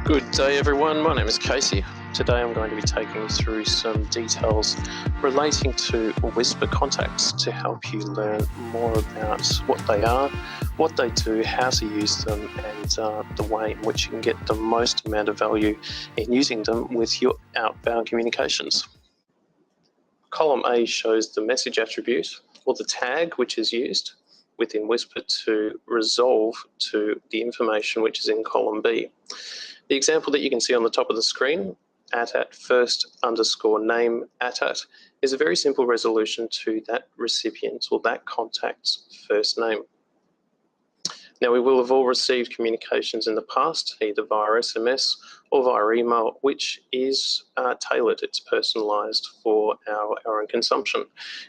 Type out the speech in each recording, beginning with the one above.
Good day everyone, my name is Casey. Today I'm going to be taking you through some details relating to Whispir contacts to help you learn more about what they are, what they do, how to use them, and the way in which you can get the most amount of value in using them with your outbound communications. Column A shows the message attribute or the tag which is used within Whispir to resolve to the information which is in column B. The example that you can see on the top of the screen, @first_name @ is a very simple resolution to that recipient or that contact's first name. Now, we will have all received communications in the past, either via SMS or via email, which is tailored, it's personalised for our own consumption.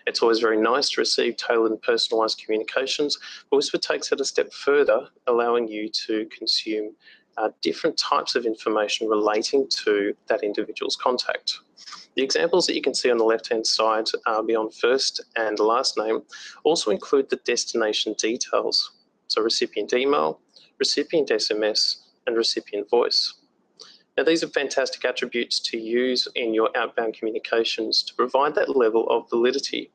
It's always very nice to receive tailored and personalised communications, but Whispir takes it a step further, allowing you to consume different types of information relating to that individual's contact. The examples that you can see on the left-hand side beyond first and last name also include the destination details. So recipient email, recipient SMS, and recipient voice. Now, these are fantastic attributes to use in your outbound communications to provide that level of validity.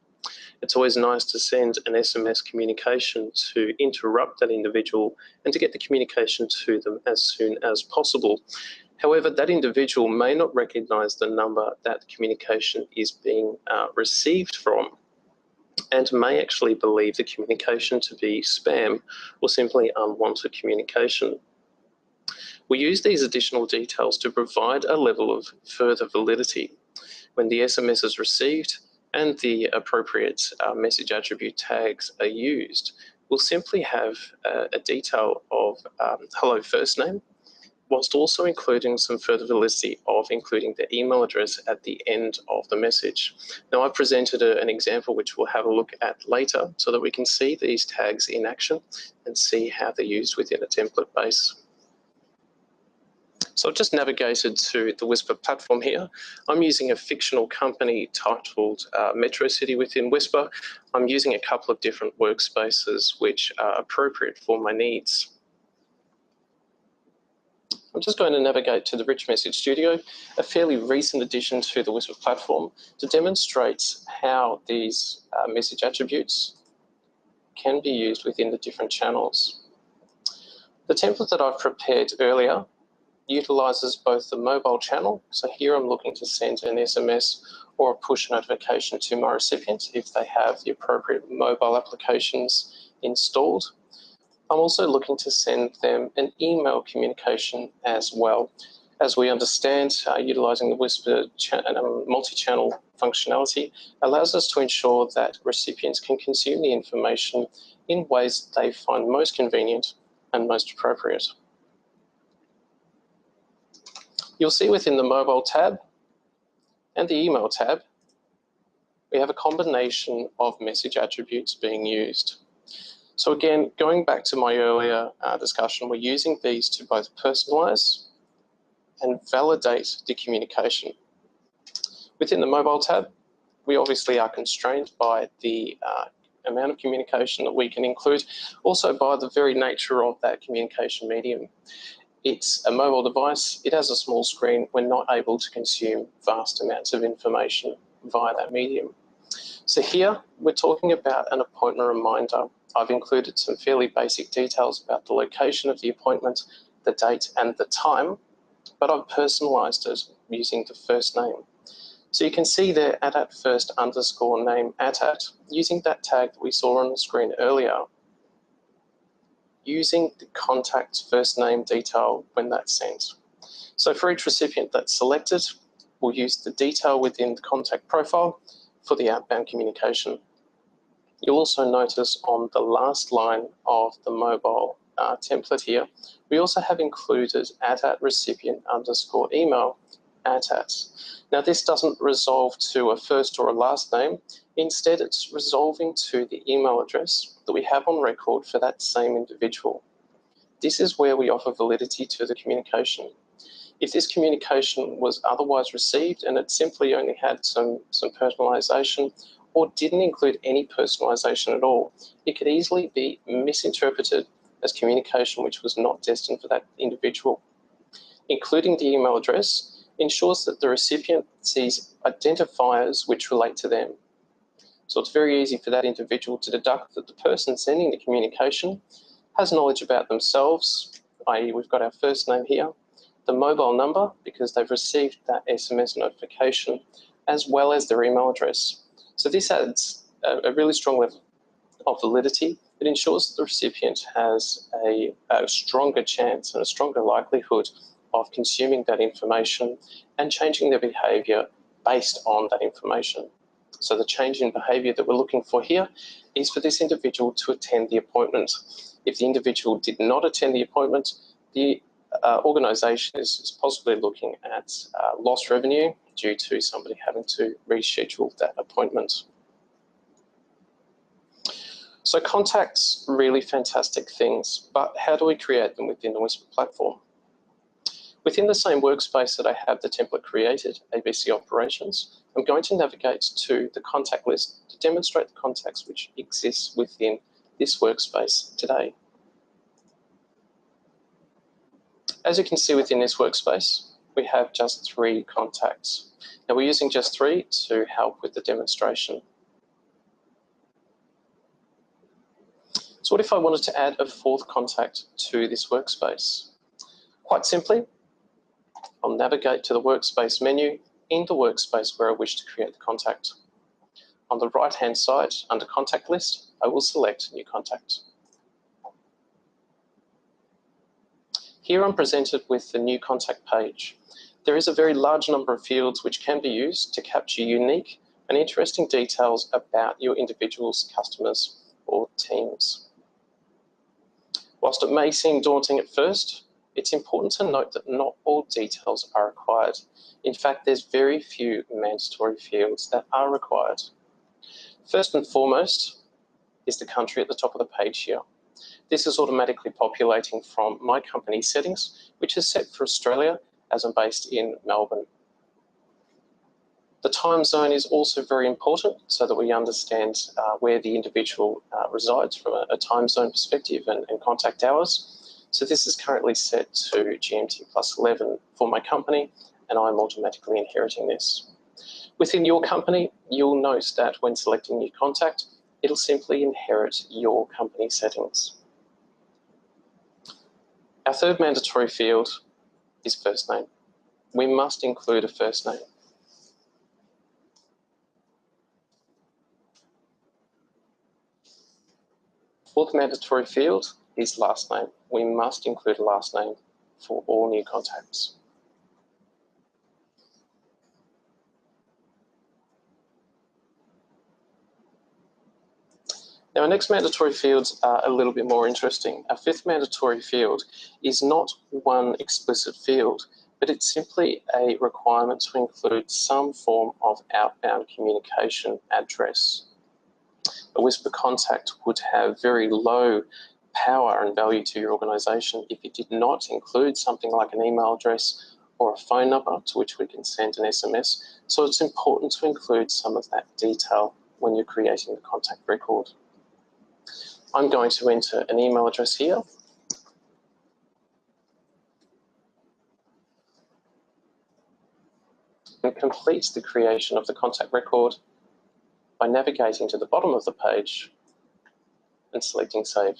It's always nice to send an SMS communication to interrupt that individual and to get the communication to them as soon as possible. However, that individual may not recognise the number that communication is being received from, and may actually believe the communication to be spam or simply unwanted communication. We use these additional details to provide a level of further validity. When the SMS is received and the appropriate message attribute tags are used, we'll simply have a detail of hello first name, whilst also including some further validity of including the email address at the end of the message. Now, I've presented an example which we'll have a look at later so that we can see these tags in action and see how they're used within a template base. So I've just navigated to the Whispir platform here. I'm using a fictional company titled Metro City within Whispir. I'm using a couple of different workspaces which are appropriate for my needs. I'm just going to navigate to the Rich Message Studio, a fairly recent addition to the Whispir platform, to demonstrate how these message attributes can be used within the different channels. The template that I've prepared earlier utilises both the mobile channel, so here I'm looking to send an SMS or a push notification to my recipient if they have the appropriate mobile applications installed. I'm also looking to send them an email communication as well. As we understand, utilising the Whispir multi-channel functionality allows us to ensure that recipients can consume the information in ways they find most convenient and most appropriate. You'll see within the mobile tab and the email tab, we have a combination of message attributes being used. So again, going back to my earlier discussion, we're using these to both personalize and validate the communication. Within the mobile tab, we obviously are constrained by the amount of communication that we can include, also by the very nature of that communication medium. It's a mobile device, it has a small screen, we're not able to consume vast amounts of information via that medium. So here, we're talking about an appointment reminder. I've included some fairly basic details about the location of the appointment, the date and the time, but I've personalised it using the first name. So you can see there @first_name @ using that tag that we saw on the screen earlier, using the contact's first name detail when that's sent. So for each recipient that's selected, we'll use the detail within the contact profile for the outbound communication. You'll also notice on the last line of the mobile template here, we also have included @recipient_email @. Now, this doesn't resolve to a first or a last name. Instead, it's resolving to the email address that we have on record for that same individual. This is where we offer validity to the communication. If this communication was otherwise received and it simply only had some personalisation or didn't include any personalisation at all, it could easily be misinterpreted as communication which was not destined for that individual. Including the email address ensures that the recipient sees identifiers which relate to them. So it's very easy for that individual to deduct that the person sending the communication has knowledge about themselves, i.e. we've got our first name here, the mobile number because they've received that SMS notification, as well as their email address. So this adds a really strong level of validity. It ensures that the recipient has a stronger chance and a stronger likelihood of consuming that information and changing their behaviour based on that information. So the change in behaviour that we're looking for here is for this individual to attend the appointment. If the individual did not attend the appointment, the organisation is possibly looking at lost revenue due to somebody having to reschedule that appointment. So contacts, really fantastic things, but how do we create them within the Whispir platform? Within the same workspace that I have the template created, ABC operations, I'm going to navigate to the contact list to demonstrate the contacts which exist within this workspace today. As you can see within this workspace, we have just 3 contacts. Now we're using just 3 to help with the demonstration. So what if I wanted to add a 4th contact to this workspace? Quite simply, I'll navigate to the workspace menu in the workspace where I wish to create the contact. On the right-hand side, under contact list, I will select new contact. Here I'm presented with the new contact page. There is a very large number of fields which can be used to capture unique and interesting details about your individual's customers or teams. Whilst it may seem daunting at first, it's important to note that not all details are required. In fact, there's very few mandatory fields that are required. First and foremost is the country at the top of the page here. This is automatically populating from my company settings, which is set for Australia as I'm based in Melbourne. The time zone is also very important so that we understand where the individual resides from a time zone perspective and contact hours. So this is currently set to GMT plus 11 for my company, and I'm automatically inheriting this. Within your company, you'll note that when selecting new contact, it'll simply inherit your company settings. Our third mandatory field is first name. We must include a first name. Fourth mandatory field is last name. We must include a last name for all new contacts. Now, our next mandatory fields are a little bit more interesting. Our 5th mandatory field is not one explicit field, but it's simply a requirement to include some form of outbound communication address. A Whispir contact would have very low power and value to your organisation if it did not include something like an email address or a phone number to which we can send an SMS. So it's important to include some of that detail when you're creating the contact record. I'm going to enter an email address here. And complete the creation of the contact record by navigating to the bottom of the page and selecting Save.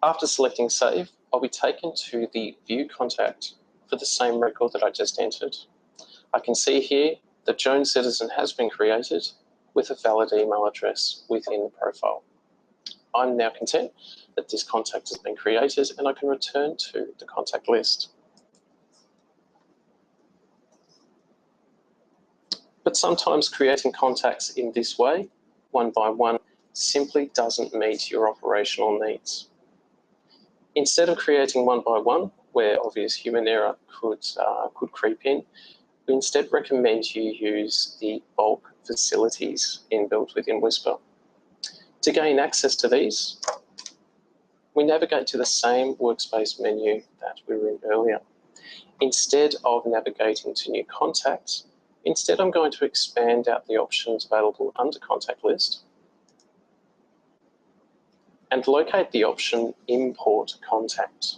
After selecting Save, I'll be taken to the View Contact for the same record that I just entered. I can see here that Joan Citizen has been created with a valid email address within the profile. I'm now content that this contact has been created and I can return to the contact list. But sometimes creating contacts in this way, one by one, simply doesn't meet your operational needs. Instead of creating one by one, where obvious human error could creep in, we instead recommend you use the bulk facilities inbuilt within Whispir. To gain access to these, we navigate to the same workspace menu that we were in earlier. Instead of navigating to new contacts, instead I'm going to expand out the options available under contact list and locate the option Import Contact.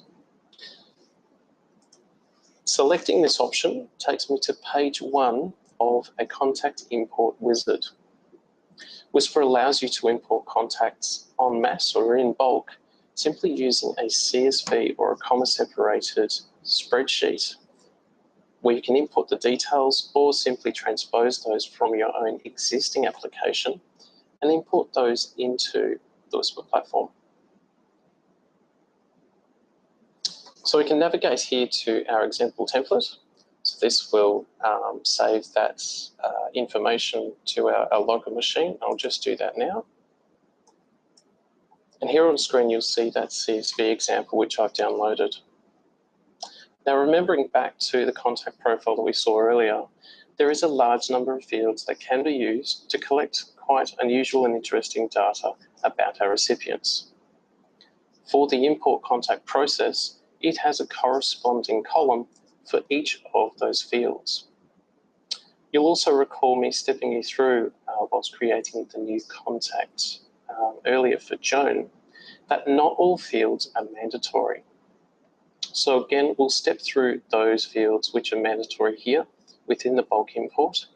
Selecting this option takes me to page 1 of a contact import wizard. Whispir allows you to import contacts en masse or in bulk simply using a CSV or a comma-separated spreadsheet, where you can import the details or simply transpose those from your own existing application and import those into the Whispir platform. So we can navigate here to our example template. So this will save that information to our local machine. I'll just do that now. And here on screen, you'll see that CSV example, which I've downloaded. Now, remembering back to the contact profile that we saw earlier, there is a large number of fields that can be used to collect quite unusual and interesting data about our recipients. For the import contact process, it has a corresponding column for each of those fields. You'll also recall me stepping you through whilst creating the new contact earlier for Joan, that not all fields are mandatory. So again, we'll step through those fields which are mandatory here within the bulk import,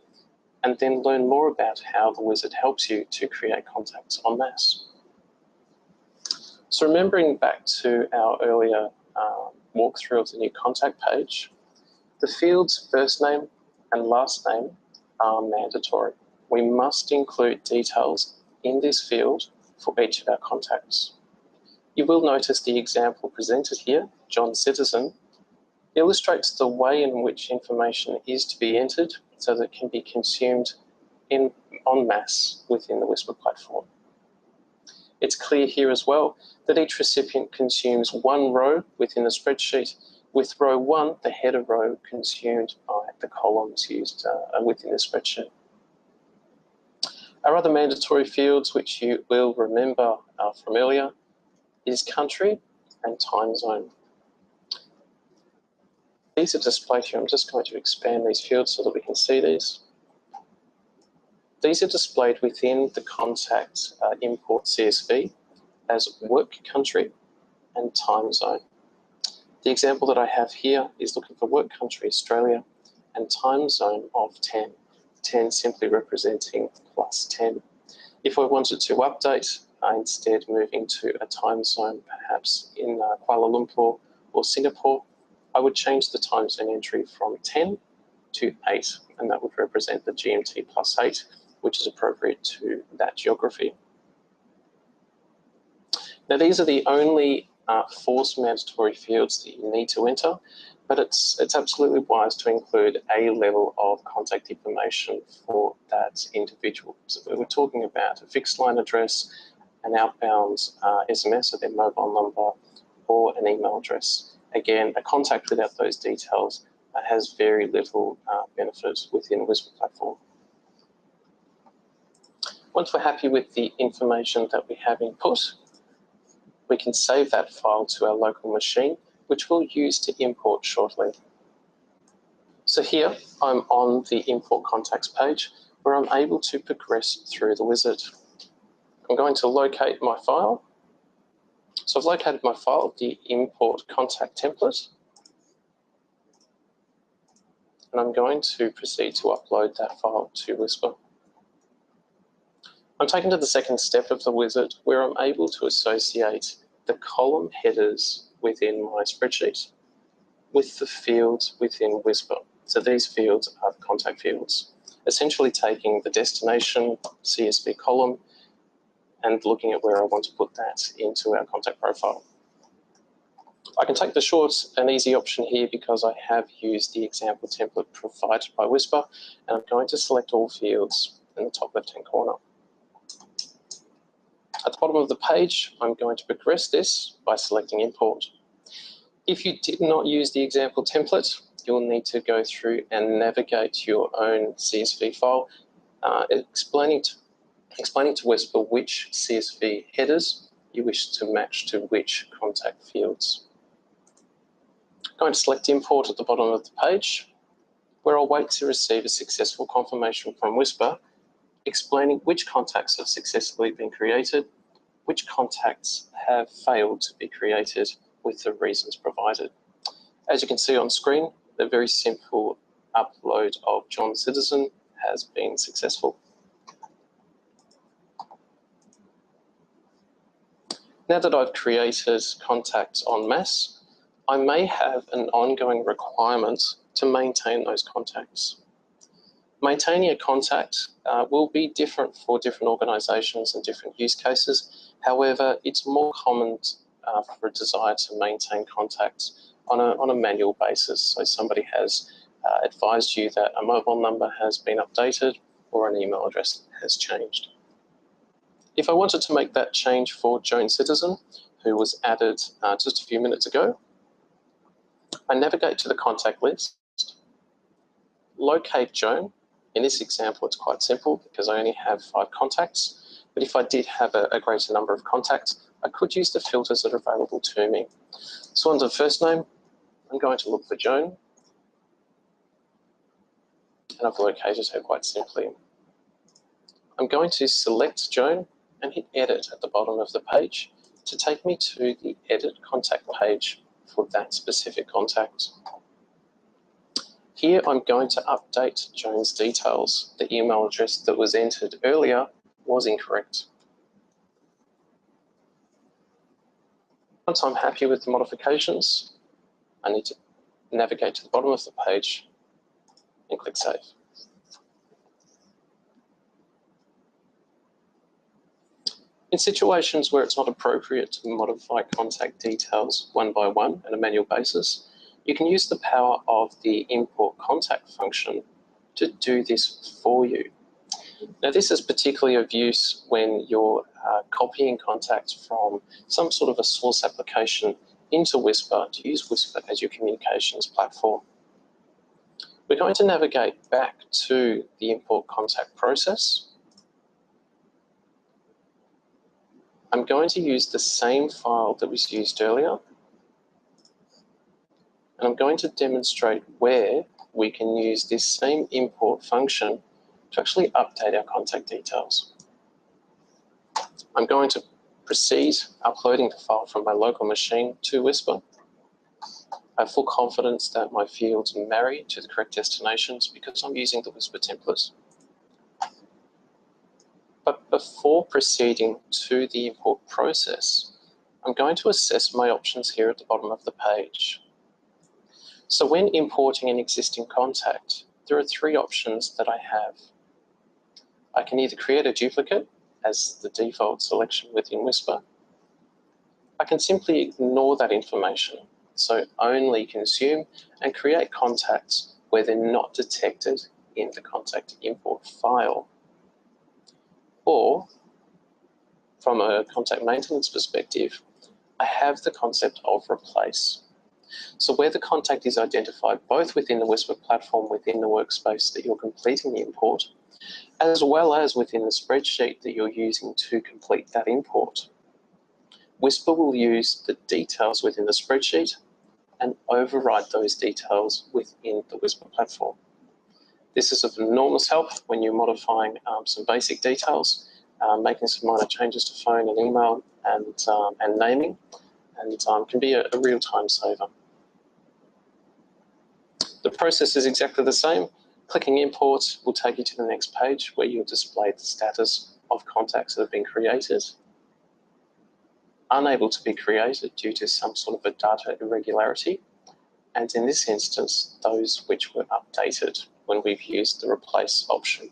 and then learn more about how the wizard helps you to create contacts en masse. So remembering back to our earlier walkthrough of the new contact page, the fields first name and last name are mandatory. We must include details in this field for each of our contacts. You will notice the example presented here, John Citizen, illustrates the way in which information is to be entered so that it can be consumed en masse within the Whispir platform. It's clear here as well that each recipient consumes one row within the spreadsheet, with row 1, the header row, consumed by the columns used within the spreadsheet. Our other mandatory fields, which you will remember from earlier, is country and time zone. These are displayed here. I'm just going to expand these fields so that we can see these. These are displayed within the contact import CSV as work country and time zone. The example that I have here is looking for work country Australia and time zone of 10, 10 simply representing +10. If I wanted to update, instead moving to a time zone perhaps in Kuala Lumpur or Singapore, I would change the time zone entry from 10 to 8, and that would represent the GMT +8, which is appropriate to that geography. Now, these are the only forced mandatory fields that you need to enter, but it's absolutely wise to include a level of contact information for that individual. So we're talking about a fixed line address, an outbound SMS of their mobile number, or an email address. Again, a contact without those details has very little benefit within the Whispir platform. Once we're happy with the information that we have input, we can save that file to our local machine, which we'll use to import shortly. So here I'm on the import contacts page where I'm able to progress through the wizard. I'm going to locate my file. So I've located my file, the import contact template, and I'm going to proceed to upload that file to Whispir. I'm taken to the second step of the wizard where I'm able to associate the column headers within my spreadsheet with the fields within Whispir. So these fields are the contact fields, essentially taking the destination CSV column and looking at where I want to put that into our contact profile. I can take the short and easy option here because I have used the example template provided by Whispir, and I'm going to select all fields in the top left-hand corner. At the bottom of the page, I'm going to progress this by selecting import. If you did not use the example template, you'll need to go through and navigate your own CSV file, explaining to Whispir which CSV headers you wish to match to which contact fields. I'm going to select import at the bottom of the page, where I'll wait to receive a successful confirmation from Whispir explaining which contacts have successfully been created which contacts have failed to be created with the reasons provided. As you can see on screen, the very simple upload of John Citizen has been successful. Now that I've created contacts en masse, I may have an ongoing requirement to maintain those contacts. Maintaining a contact will be different for different organisations and different use cases. However, it's more common for a desire to maintain contacts on a manual basis. So somebody has advised you that a mobile number has been updated or an email address has changed. If I wanted to make that change for Joan Citizen, who was added just a few minutes ago, I navigate to the contact list, locate Joan. In this example, it's quite simple because I only have 5 contacts. But if I did have a greater number of contacts, I could use the filters that are available to me. So under first name, I'm going to look for Joan. And I've located her quite simply. I'm going to select Joan and hit edit at the bottom of the page to take me to the edit contact page for that specific contact. Here I'm going to update Joan's details. The email address that was entered earlier was incorrect. Once I'm happy with the modifications, I need to navigate to the bottom of the page and click Save. In situations where it's not appropriate to modify contact details one by one on a manual basis, you can use the power of the import contact function to do this for you. Now, this is particularly of use when you're copying contacts from some sort of a source application into Whispir to use Whispir as your communications platform. We're going to navigate back to the import contact process. I'm going to use the same file that was used earlier, and I'm going to demonstrate where we can use this same import function to actually update our contact details. I'm going to proceed uploading the file from my local machine to Whispir. I have full confidence that my fields marry to the correct destinations because I'm using the Whispir template. But before proceeding to the import process, I'm going to assess my options here at the bottom of the page. So when importing an existing contact, there are 3 options that I have. I can either create a duplicate as the default selection within Whispir. I can simply ignore that information, so only consume and create contacts where they're not detected in the contact import file. Or, from a contact maintenance perspective, I have the concept of replace. So where the contact is identified both within the Whispir platform within the workspace that you're completing the import, as well as within the spreadsheet that you're using to complete that import. Whispir will use the details within the spreadsheet and override those details within the Whispir platform. This is of enormous help when you're modifying some basic details, making some minor changes to phone and email and naming, and can be a real time saver. The process is exactly the same. Clicking import will take you to the next page where you'll display the status of contacts that have been created, unable to be created due to some sort of a data irregularity, and in this instance, those which were updated when we've used the replace option.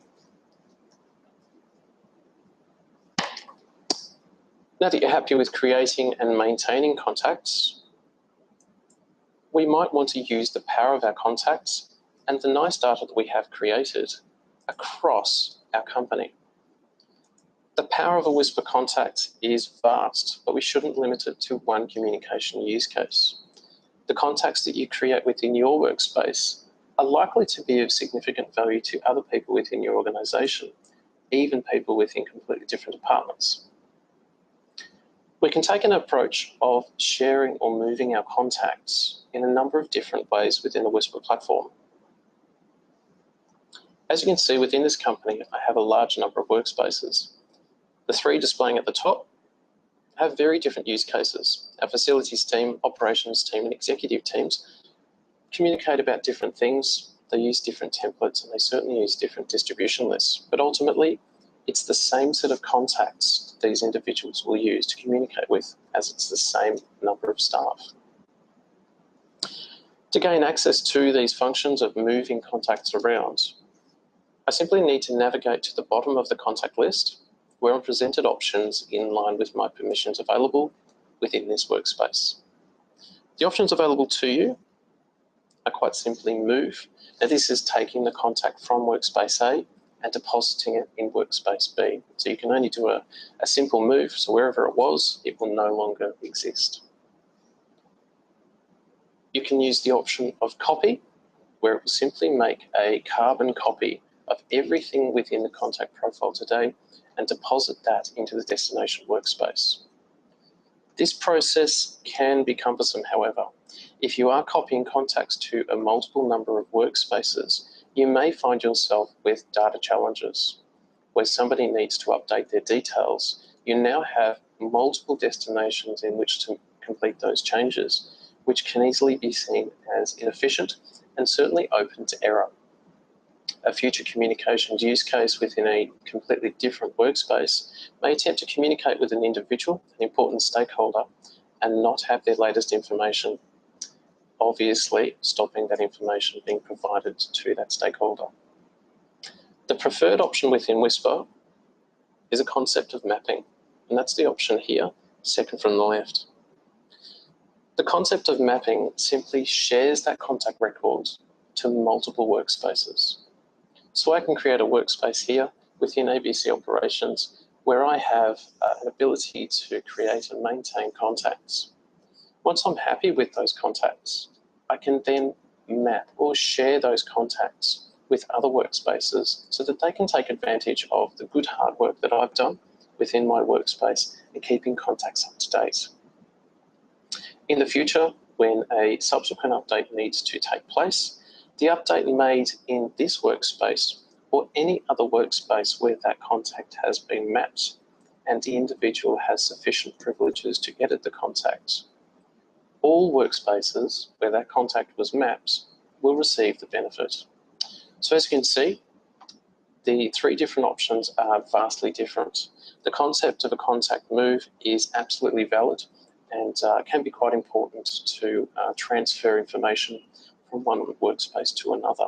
Now that you're happy with creating and maintaining contacts, we might want to use the power of our contacts and the nice data that we have created across our company. The power of a Whispir contact is vast, but we shouldn't limit it to one communication use case. The contacts that you create within your workspace are likely to be of significant value to other people within your organisation, even people within completely different departments. We can take an approach of sharing or moving our contacts in a number of different ways within the Whispir platform. As you can see within this company, I have a large number of workspaces. The 3 displaying at the top have very different use cases. Our facilities team, operations team, and executive teams communicate about different things. They use different templates and they certainly use different distribution lists. But ultimately, it's the same set of contacts these individuals will use to communicate with, as it's the same number of staff. To gain access to these functions of moving contacts around, I simply need to navigate to the bottom of the contact list where I'm presented options in line with my permissions available within this workspace. The options available to you are quite simply move. Now this is taking the contact from workspace A and depositing it in workspace B. So you can only do a simple move, so wherever it was, it will no longer exist. You can use the option of copy, where it will simply make a carbon copy of everything within the contact profile today and deposit that into the destination workspace. This process can be cumbersome, however. If you are copying contacts to a multiple number of workspaces, you may find yourself with data challenges where somebody needs to update their details. You now have multiple destinations in which to complete those changes, which can easily be seen as inefficient and certainly open to error. A future communications use case within a completely different workspace may attempt to communicate with an individual, an important stakeholder, and not have their latest information, obviously stopping that information being provided to that stakeholder. The preferred option within Whispir is a concept of mapping, and that's the option here, second from the left. The concept of mapping simply shares that contact record to multiple workspaces. So I can create a workspace here within ABC operations where I have an ability to create and maintain contacts. Once I'm happy with those contacts, I can then map or share those contacts with other workspaces so that they can take advantage of the good hard work that I've done within my workspace and keeping contacts up to date. In the future, when a subsequent update needs to take place, the update made in this workspace or any other workspace where that contact has been mapped and the individual has sufficient privileges to edit the contact. All workspaces where that contact was mapped will receive the benefit. So as you can see, the three different options are vastly different. The concept of a contact move is absolutely valid and can be quite important to transfer information from one workspace to another.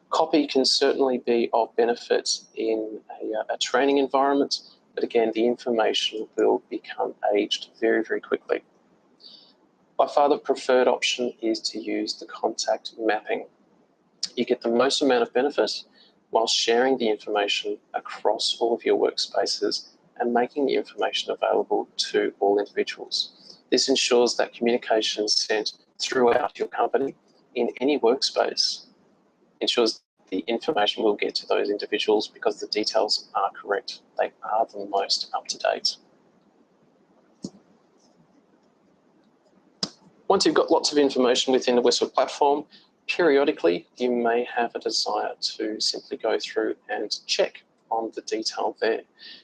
Copy can certainly be of benefit in a training environment, but again, the information will become aged very, very quickly. By far the preferred option is to use the contact mapping. You get the most amount of benefit while sharing the information across all of your workspaces and making the information available to all individuals. This ensures that communication sent throughout your company in any workspace ensures the information will get to those individuals because the details are correct. They are the most up to date. Once you've got lots of information within the Whispir platform, periodically you may have a desire to simply go through and check on the detail there.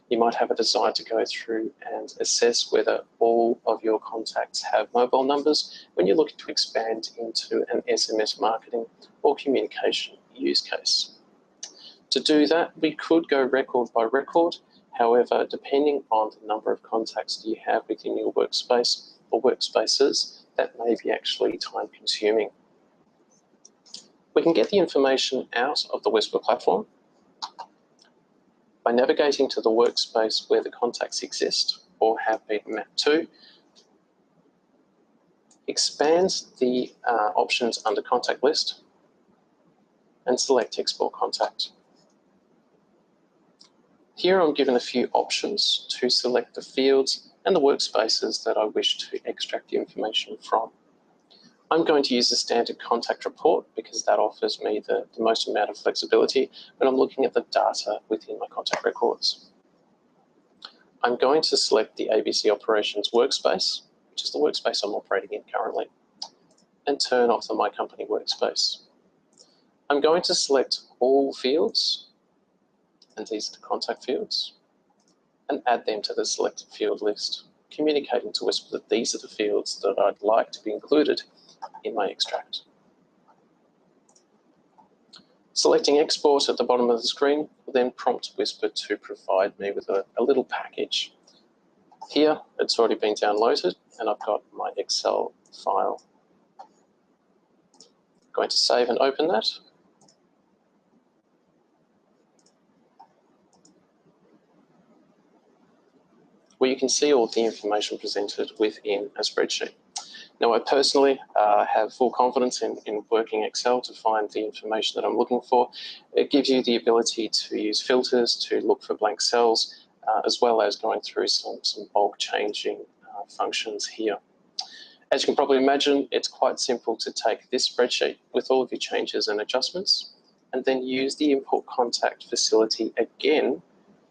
You might have a desire to go through and assess whether all of your contacts have mobile numbers when you're looking to expand into an SMS marketing or communication use case. To do that, we could go record by record. However, depending on the number of contacts you have within your workspace or workspaces, that may be actually time consuming. We can get the information out of the Whispir platform by navigating to the workspace where the contacts exist or have been mapped to. Expand the options under contact list and select export contact. Here I'm given a few options to select the fields and the workspaces that I wish to extract the information from. I'm going to use the standard contact report because that offers me the most amount of flexibility when I'm looking at the data within my contact records. I'm going to select the ABC operations workspace, which is the workspace I'm operating in currently, and turn off the My Company workspace. I'm going to select all fields, and these are the contact fields, and add them to the selected field list. communicating to Whispir that these are the fields that I'd like to be included in my extract. Selecting export at the bottom of the screen will then prompt Whispir to provide me with a little package. Here, it's already been downloaded and I've got my Excel file. I'm going to save and open that. Where you can see all the information presented within a spreadsheet. Now, I personally have full confidence in working Excel to find the information that I'm looking for. It gives you the ability to use filters to look for blank cells, as well as going through some bulk changing functions here. As you can probably imagine, it's quite simple to take this spreadsheet with all of your changes and adjustments, and then use the import contact facility again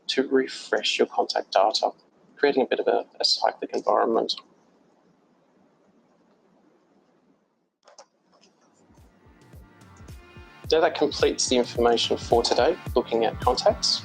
to refresh your contact data, creating a bit of a cyclic environment. Now that completes the information for today, looking at contacts.